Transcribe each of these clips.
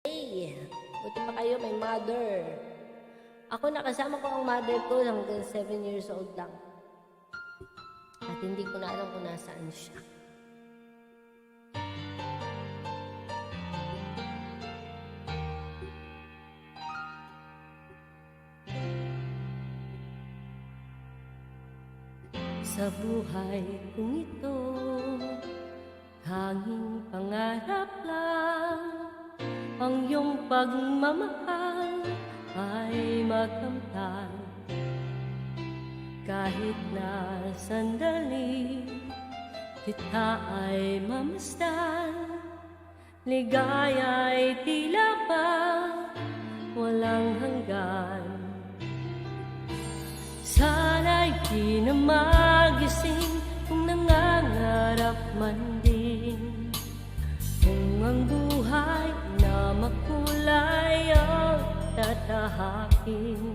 Hey, buti pa kayo, may mother. Ako nakasama ko ang mother ko hanggang 7 years old lang. At hindi ko na alam kung nasaan siya. Sa buhay kong ito, tanging pangarap lang ang iyong pagmamahal ay makamtan. Kahit na sandali kita ay mamasdan, ligaya ay tila pa walang hanggan. Sana'y di na magising kung nangangarap man din, kung ang buhay na makulay ang tatahakin.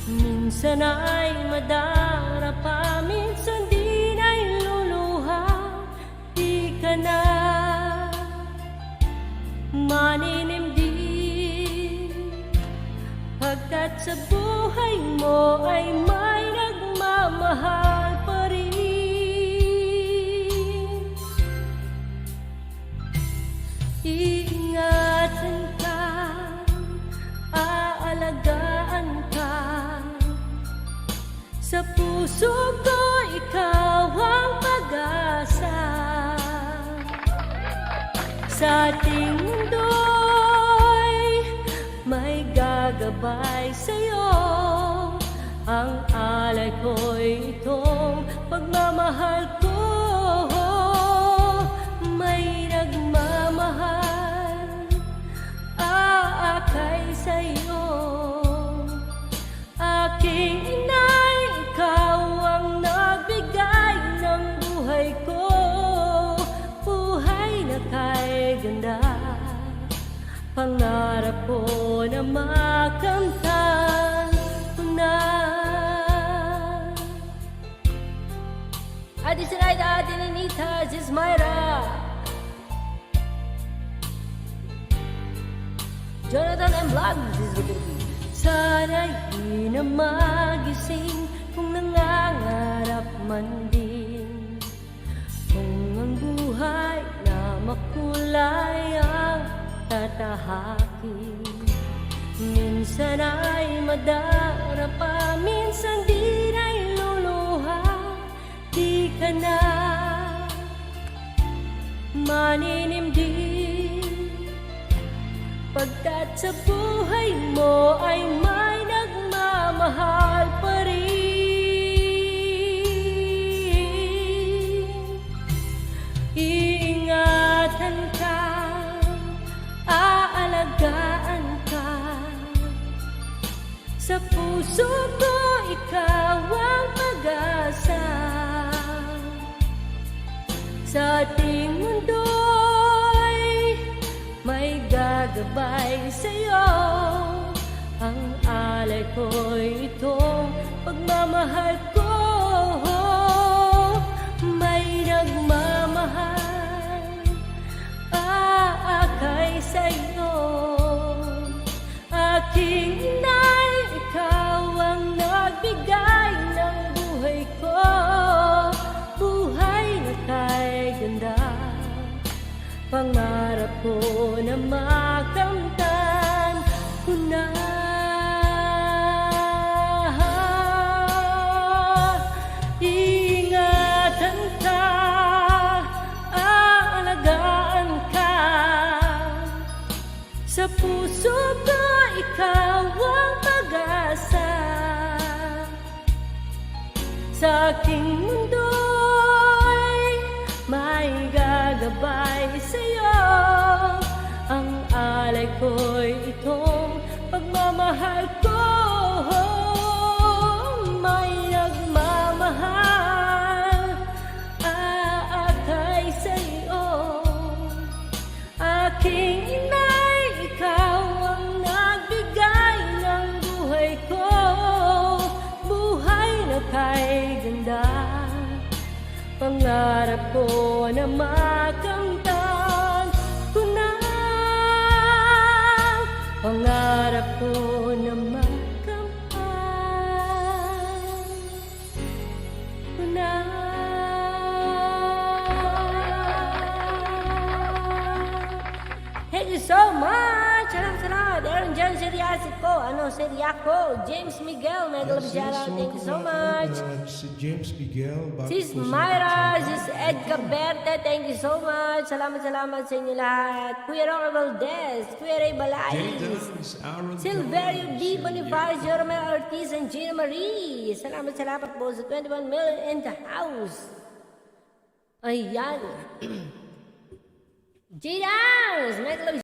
Minsan ay madarapa, minsan din ay luluha. Di ka na maninimdim, pagkat sa buhay mo ay may nagmamahal pa rin. Iingatan ka, aalagaan ka. Sa puso ko ikaw ang pag-asa. Sa ating mundo'y may gagabay sa'yo. Ang alay ko'y itong pagmamahal ko. May nagmamahal, aakay sa'yo. Aking inay, ikaw ang nagbigay ng buhay ko. Buhay na kay ganda, pangarap ko na makamtan ko na. Ate Sinaida, Ate Ninita, Sis Myra, Jonathan and Vlogs, Sis Ruby. Sana'y di na magising kung nangangarap man din, kung ang buhay na makulay ang tatahakin. Minsan ay madarapa, minsan din ay luluha. Di ka na maninimdim, pagkat sa buhay mo ay may nagmamahal pa rin. Iingatan ka, aalagaan ka. Sa puso ko ikaw ang pag-asa. Sa ating mundo'y may gagabay sa'yo. Ang alay ko'y itong pagmamahal ko. May nagmamahal, aakay sa'yo. Aking inay, ikaw ang nagbigay ng buhay ko. Buhay na kay ganda, pangarap ko na makamtan ko na. Iingatan ka, aalagaan ka. Sa puso ko ikaw ang pag-asa. Sa aking mundo'y may gagabay sa'yo. Ang alay ko'y itong pagmamahal ko. May nagmamahal, aakay sa'yo. Aking inay, ikaw ang nagbigay ng buhay ko. Buhay na kay ganda, pangarap ko na makamtan ko na. ko na makampan na. Thank you so much! Salamat! Aaron John Seriasico, Seriaco, James Miguel, mega love shoutout. Thank you so much! Si James Miguel. Sis Myra, Sis Ed Caberte, thank you so much. Salamat sa inyo lahat. Kuya Roque Valdez, Kuya Ray Balais, Silverio D. Bonifacio, Romeo Ortiz, and Gina Marie. Salamat po sa 21 million in the house. Ayan. G-Dance, mega love